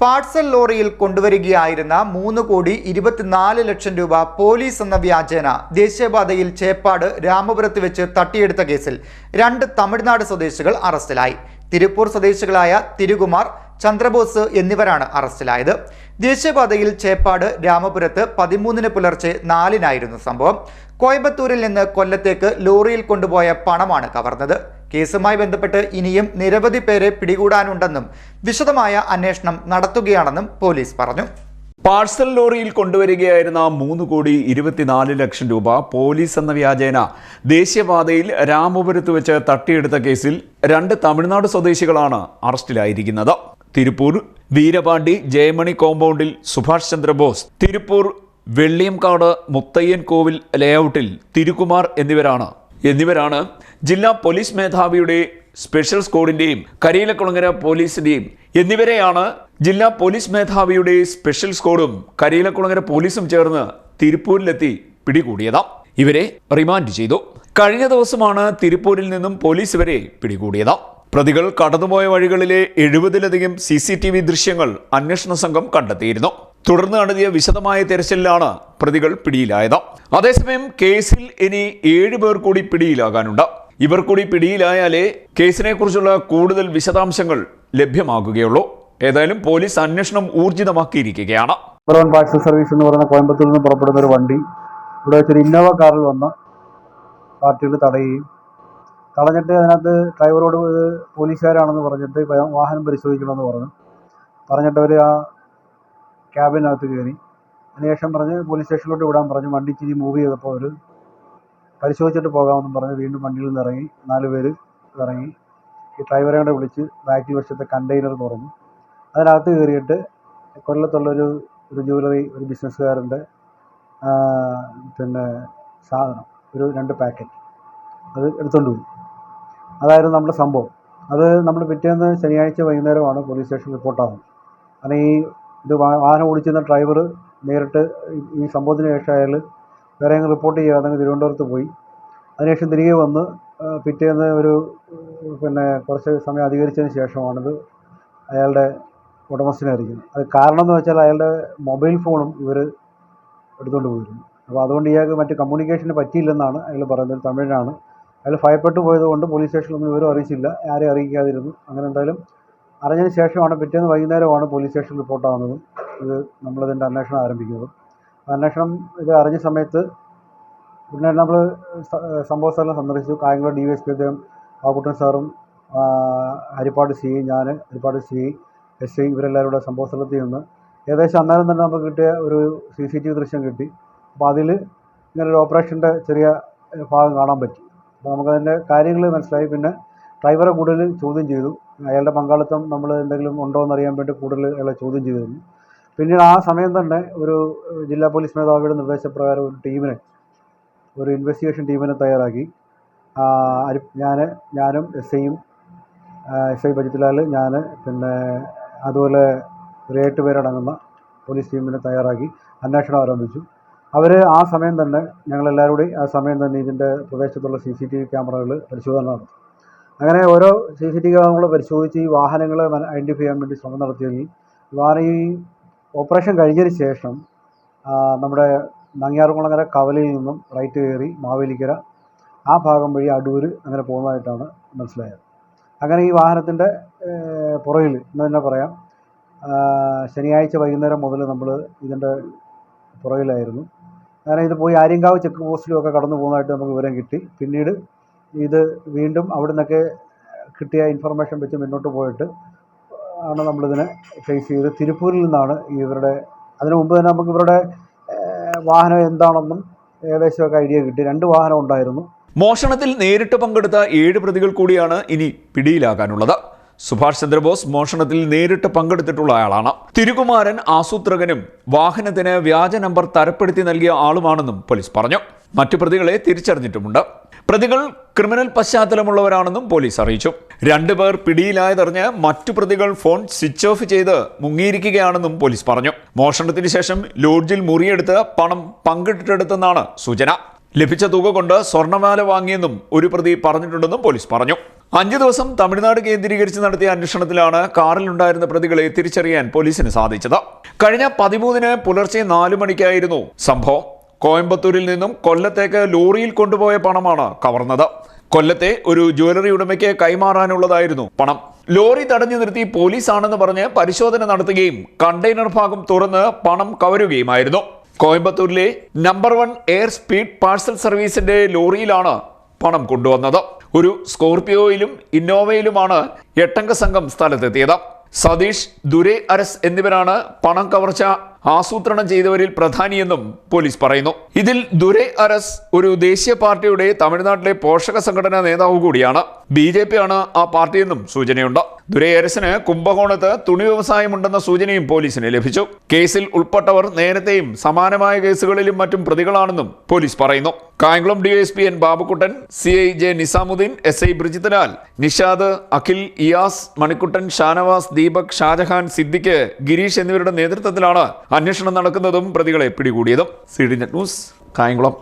Parcel ലോറിയിൽ കൊണ്ടുവരികയായിരുന്ന 3,24,00,000 രൂപ police എന്ന വ്യാജേന ദേശീയപാതയിൽ ചേപ്പാട് രാമപുരത്ത് വെച്ച് തട്ടിയെടുത്ത കേസിൽ 2 തമിഴ്നാട് സ്വദേശികൾ അറസ്റ്റിലായി. തിരുപ്പൂർ സ്വദേശികളായ തിരുകുമാർ, ചന്ദ്രബോസ് എന്നിവരാണ് അറസ്റ്റിലായത്. ദേശീയപാതയിൽ ചേപ്പാട് രാമപുരത്ത് 13-ന് പുലർച്ചെ 4-നായിരുന്നു സംഭവം. കോയമ്പത്തൂരിൽ നിന്ന് കൊല്ലത്തേക്ക് ലോറിയിൽ കൊണ്ടുപോയ പണമാണ് കവർന്നത്. കേസുമായി ബന്ധപ്പെട്ട് ഇനിയും നിരവധി പേരെ പിടികൂടാനുണ്ടെന്നും വിശദമായ അന്വേഷണം നടത്തുകയാണെന്നും പോലീസ് പറഞ്ഞു. പാഴ്സൽ ലോറിയിൽ കൊണ്ടുവരികയായിരുന്ന 3,24,00,000 രൂപ പോലീസ് എന്ന വ്യാജേന ദേശീയപാതയിൽ രാമപുരത്ത് വെച്ച് തട്ടിയെടുത്ത കേസിൽ 2 തമിഴ്നാട് സ്വദേശികളാണ് അറസ്റ്റിലായിരിക്കുന്നത്. തിരുപ്പൂർ വീരപാണ്ടി ജയമണി കോമ്പൗണ്ടിൽ സുഭാഷ് ചന്ദ്രബോസ്, തിരുപ്പൂർ വെള്ളിയംകാട് മുത്തയ്യൻ കോവിൽ ലേഔട്ടിൽ തിരുകുമാർ എന്നിവരാണ് ജില്ലാ പോലീസ് മേധാവിയുടെ സ്പെഷ്യൽ സ്ക്വാഡിന്റെയും കരിയിലക്കുളങ്ങര പോലീസിന്റെയും എന്നിവരെയാണ് ജില്ലാ പോലീസ് മേധാവിയുടെ സ്പെഷ്യൽ സ്ക്വാഡും കരിയിലക്കുളങ്ങര പോലീസും ചേർന്ന് തിരുപ്പൂരിലെത്തി പിടികൂടിയത്. ഇവരെ റിമാൻഡ് ചെയ്തു. കഴിഞ്ഞ ദിവസമാണ് തിരുപ്പൂരിൽ നിന്നും പോലീസ് ഇവരെ പിടികൂടിയത്. പ്രതികൾ കടന്നുപോയ വഴികളിലെ 70-ലധികം CCTV ദൃശ്യങ്ങൾ അന്വേഷണ സംഘം കണ്ടെത്തിയിരുന്നു. തുടർന്ന് നടത്തിയ വിശദമായ തെരച്ചിലിലാണ് പ്രതികൾ പിടിയിലായത്. അതേസമയം കേസിൽ ഇനി 7 പേർ കൂടി പിടിയിലാകാനുണ്ട്. ഇവർ കൂടി പിടിയിലായാലേ കേസിനെ കുറിച്ചുള്ള കൂടുതൽ വിശദാംശങ്ങൾ ലഭ്യമാകുകയുള്ളൂ. ഏതായാലും പോലീസ് അന്വേഷണം ഊർജിതമാക്കിയിരിക്കുകയാണ്. പാഴ്സൽ സർവീസ് എന്ന് പറയുന്ന കോയമ്പത്തൂരിൽ നിന്ന് പുറപ്പെടുന്ന ഒരു വണ്ടി ഇവിടെ വെച്ചൊരു ഇന്നോവ കാറിൽ വന്ന പാർട്ടികൾ തടഞ്ഞിട്ട് അതിനകത്ത് ഡ്രൈവറോട് പോലീസുകാരാണെന്ന് പറഞ്ഞിട്ട് വാഹനം പരിശോധിക്കണമെന്ന് പറഞ്ഞിട്ട് അവർ ആ ക്യാബിനകത്ത് കയറി. അതിനുശേഷം പറഞ്ഞ് പോലീസ് സ്റ്റേഷനിലോട്ട് വിടാൻ പറഞ്ഞു. വണ്ടി ഇച്ചിരി മൂവ് ചെയ്തപ്പോൾ അവർ പരിശോധിച്ചിട്ട് പോകാമെന്നും പറഞ്ഞ് വീണ്ടും വണ്ടിയിൽ നിന്ന് ഇറങ്ങി 4 പേര് ഇറങ്ങി. ഈ ഡ്രൈവറെ കൂടെ വിളിച്ച് ബാക്കിൽ വശത്തെ കണ്ടെയ്നർ തുറന്നു. അതിനകത്ത് കയറിയിട്ട് കൊല്ലത്തുള്ളൊരു ജ്വല്ലറി ഒരു ബിസിനസ്സുകാരൻ്റെ സാധനം ഒരു 2 പാക്കറ്റ് അത് എടുത്തുകൊണ്ട് പോയി. അതായിരുന്നു നമ്മുടെ സംഭവം. അത് നമ്മൾ പിറ്റേന്ന് ശനിയാഴ്ച വൈകുന്നേരമാണ് പോലീസ് സ്റ്റേഷൻ റിപ്പോർട്ടാകുന്നത്. കാരണം ഇത് വാഹനം ഓടിച്ചിരുന്ന ഡ്രൈവർ നേരിട്ട് ഈ സംഭവത്തിന് ശേഷം അയാൾ വേറെ എങ്കിലും റിപ്പോർട്ട് ചെയ്യാതെ തിരുവനന്തപുരത്ത് പോയി. അതിനുശേഷം തിരികെ വന്ന് പിറ്റേന്ന് കുറച്ച് സമയം അധികരിച്ചതിന് ശേഷമാണിത് അയാളുടെ ഉടമസ്ഥനെ അറിയിക്കുന്നത്. അത് കാരണം എന്ന് വെച്ചാൽ അയാളുടെ മൊബൈൽ ഫോണും ഇവർ എടുത്തുകൊണ്ട് പോയിരുന്നു. അപ്പോൾ അതുകൊണ്ട് ഇയാൾക്ക് മറ്റ് കമ്മ്യൂണിക്കേഷന് പറ്റിയില്ലെന്നാണ് അയാൾ പറയുന്നത്. തമിഴിനാണ്. അയാൾ ഭയപ്പെട്ടു പോയതുകൊണ്ട് പോലീസ് സ്റ്റേഷനിലൊന്നും ഇവരും അറിയിച്ചില്ല, ആരെയും അറിയിക്കാതിരുന്നു. അങ്ങനെ എന്തായാലും അറിഞ്ഞതിന് ശേഷമാണ് പിറ്റേന്ന് വൈകുന്നേരമാണ് പോലീസ് സ്റ്റേഷൻ റിപ്പോർട്ടാകുന്നതും നമ്മളിതിൻ്റെ അന്വേഷണം ആരംഭിക്കുന്നതും. അന്വേഷണം ഇത് അറിഞ്ഞ സമയത്ത് പിന്നെ നമ്മൾ സംഭവ സ്ഥലം സന്ദർശിച്ചു. കായംകുളം DYSP അദ്ദേഹം ബാബുട്ടൻ സാറും ഹരിപ്പാട് CI, ഞാൻ ഹരിപ്പാട് CI, SI ഇവരെല്ലാവരും കൂടെ സംഭവ സ്ഥലത്തിൽ നിന്ന് ഏകദേശം അന്നേരം തന്നെ നമുക്ക് കിട്ടിയ ഒരു CCTV ദൃശ്യം കിട്ടി. അപ്പോൾ അതിൽ ഇങ്ങനൊരു ഓപ്പറേഷൻ്റെ ചെറിയ ഭാഗം കാണാൻ പറ്റി. അപ്പോൾ നമുക്കതിൻ്റെ കാര്യങ്ങൾ മനസ്സിലായി. പിന്നെ ഡ്രൈവറെ കൂടുതൽ ചോദ്യം ചെയ്തു. അയാളുടെ പങ്കാളിത്തം നമ്മൾ എന്തെങ്കിലും ഉണ്ടോ എന്നറിയാൻ വേണ്ടി കൂടുതൽ അയാളെ ചോദ്യം ചെയ്തിരുന്നു. പിന്നീട് ആ സമയം തന്നെ ഒരു ജില്ലാ പോലീസ് മേധാവിയുടെ നിർദ്ദേശപ്രകാരം ഒരു ഇൻവെസ്റ്റിഗേഷൻ ടീമിനെ തയ്യാറാക്കി. ഞാനും SI ബജിത്ലാൽ, ഞാൻ അതുപോലെ ഒരു 8 പേരടങ്ങുന്ന പോലീസ് ടീമിനെ തയ്യാറാക്കി അന്വേഷണം ആരംഭിച്ചു. അവർ ആ സമയം തന്നെ ഞങ്ങളെല്ലാവരും കൂടി ആ സമയം തന്നെ ഇതിൻ്റെ പ്രദേശത്തുള്ള CCTV ക്യാമറകൾ പരിശോധന നടത്തി. അങ്ങനെ ഓരോ CCTV ക്യാമറകൾ പരിശോധിച്ച് ഈ വാഹനങ്ങളെ ഐഡൻറ്റിഫൈ ചെയ്യാൻ വേണ്ടി ശ്രമം നടത്തിയെങ്കിൽ ഈ ഓപ്പറേഷൻ കഴിഞ്ഞതിന് ശേഷം നമ്മുടെ നങ്ങ്യാർകുളങ്ങര കവലയിൽ നിന്നും റൈറ്റ് കയറി മാവേലിക്കര ആ ഭാഗം വഴി അടൂർ അങ്ങനെ പോകുന്നതായിട്ടാണ് മനസ്സിലായത്. അങ്ങനെ ഈ വാഹനത്തിൻ്റെ പുറകിൽ എന്ന് തന്നെ പറയാം ശനിയാഴ്ച വൈകുന്നേരം മുതൽ നമ്മൾ ഇതിൻ്റെ പുറകിലായിരുന്നു. അങ്ങനെ ഇത് പോയി ആര്യങ്കാവ് ചെക്ക് പോസ്റ്റിലുമൊക്കെ കടന്നു പോകുന്നതായിട്ട് നമുക്ക് വിവരം കിട്ടി. പിന്നീട് ഇത് വീണ്ടും അവിടെ നിന്നൊക്കെ കിട്ടിയ ഇൻഫർമേഷൻ വെച്ച് മുന്നോട്ട് പോയിട്ട് ആണ് നമ്മളിതിനെ ഫേസ് ചെയ്ത് തിരുപ്പൂരിൽ നിന്നാണ് അതിനു മുമ്പ് തന്നെ നമുക്ക് ഇവരുടെ വാഹനം എന്താണെന്നും ഏകദേശമൊക്കെ ഐഡിയ കിട്ടി. 2 വാഹനം ഉണ്ടായിരുന്നു. മോഷണത്തിൽ നേരിട്ട് പങ്കെടുത്ത 7 പ്രതികൾ കൂടിയാണ് ഇനി പിടിയിലാകാനുള്ളത്. സുഭാഷ് ചന്ദ്രബോസ് മോഷണത്തിൽ നേരിട്ട് പങ്കെടുത്തിട്ടുള്ള ആളാണ്. തിരുകുമാരൻ ആസൂത്രകനും വാഹനത്തിന് വ്യാജ നമ്പർ തരപ്പെടുത്തി നൽകിയ ആളുമാണെന്നും പോലീസ് പറഞ്ഞു. മറ്റു പ്രതികളെ തിരിച്ചറിഞ്ഞിട്ടുമുണ്ട്. പ്രതികൾ ക്രിമിനൽ പശ്ചാത്തലമുള്ളവരാണെന്നും പോലീസ് അറിയിച്ചു. 2 പേർ പിടിയിലായതറിഞ്ഞ് മറ്റു പ്രതികൾ ഫോൺ സ്വിച്ച് ഓഫ് ചെയ്ത് മുങ്ങിയിരിക്കുകയാണെന്നും പോലീസ് പറഞ്ഞു. മോഷണത്തിന് ശേഷം ലോഡ്ജിൽ മുറിയെടുത്ത് പണം പങ്കിട്ടെടുത്തെന്നാണ് സൂചന. ലഭിച്ച തുക കൊണ്ട് സ്വർണ്ണമാല വാങ്ങിയെന്നും ഒരു പ്രതി പറഞ്ഞിട്ടുണ്ടെന്നും പോലീസ് പറഞ്ഞു. 5 ദിവസം തമിഴ്നാട് കേന്ദ്രീകരിച്ച് നടത്തിയ അന്വേഷണത്തിലാണ് കാറിലുണ്ടായിരുന്ന പ്രതികളെ തിരിച്ചറിയാൻ പോലീസിന് സാധിച്ചത്. കഴിഞ്ഞ 13-ന് പുലർച്ചെ 4 മണിക്കായിരുന്നു സംഭവം. കോയമ്പത്തൂരിൽ നിന്നും കൊല്ലത്തേക്ക് ലോറിയിൽ കൊണ്ടുപോയ പണമാണ് കവർന്നത്. കൊല്ലത്തെ ഒരു ജ്വല്ലറി ഉടമയ്ക്ക് കൈമാറാനുള്ളതായിരുന്നു പണം. ലോറി തടഞ്ഞു നിർത്തി പോലീസാണെന്ന് പറഞ്ഞ് പരിശോധന നടത്തുകയും കണ്ടെയ്നർ ഭാഗം തുറന്ന് പണം കവരുകയുമായിരുന്നു. കോയമ്പത്തൂരിലെ നമ്പർ 1 എയർ സ്പീഡ് പാഴ്സൽ സർവീസിന്റെ ലോറിയിലാണ് പണം കൊണ്ടുവന്നത്. ഒരു സ്കോർപിയോയിലും ഇന്നോവയിലുമാണ് 8-അംഗ സംഘം സ്ഥലത്തെത്തിയത്. സതീഷ്, ദുരൈ അരസ് എന്നിവരാണ് പണം കവർച്ച ആസൂത്രണം ചെയ്തവരിൽ പ്രധാനിയെന്നും പോലീസ് പറയുന്നു. ഇതിൽ ദുരൈ അരസ് ഒരു ദേശീയ പാർട്ടിയുടെ തമിഴ്നാട്ടിലെ പോഷക സംഘടനാ നേതാവ് കൂടിയാണ്. BJP ആണ് ആ പാർട്ടിയെന്നും സൂചനയുണ്ട്. ദുരൈ അരസിന് കുംഭകോണത്ത് തുണി വ്യവസായമുണ്ടെന്ന സൂചനയും പോലീസിന് ലഭിച്ചു. കേസിൽ ഉൾപ്പെട്ടവർ നേരത്തെയും സമാനമായ കേസുകളിലും മറ്റും പ്രതികളാണെന്നും പോലീസ് പറയുന്നു. Kayamkulam DSP N Babukuttan, CI J Nizamuddin, SI ബ്രിജിത്തലാൽ, Nishad, Akhil, Iyas, Manikuttan, Shanavas, Deepak, Shah Jahan, Siddique, Girish എന്നിവരുടെ നേതൃത്വത്തിലാണ് അന്വേഷണം നടക്കുന്നതും പ്രതികളെ പിടികൂടിയതും. CDNet news, Kayamkulam.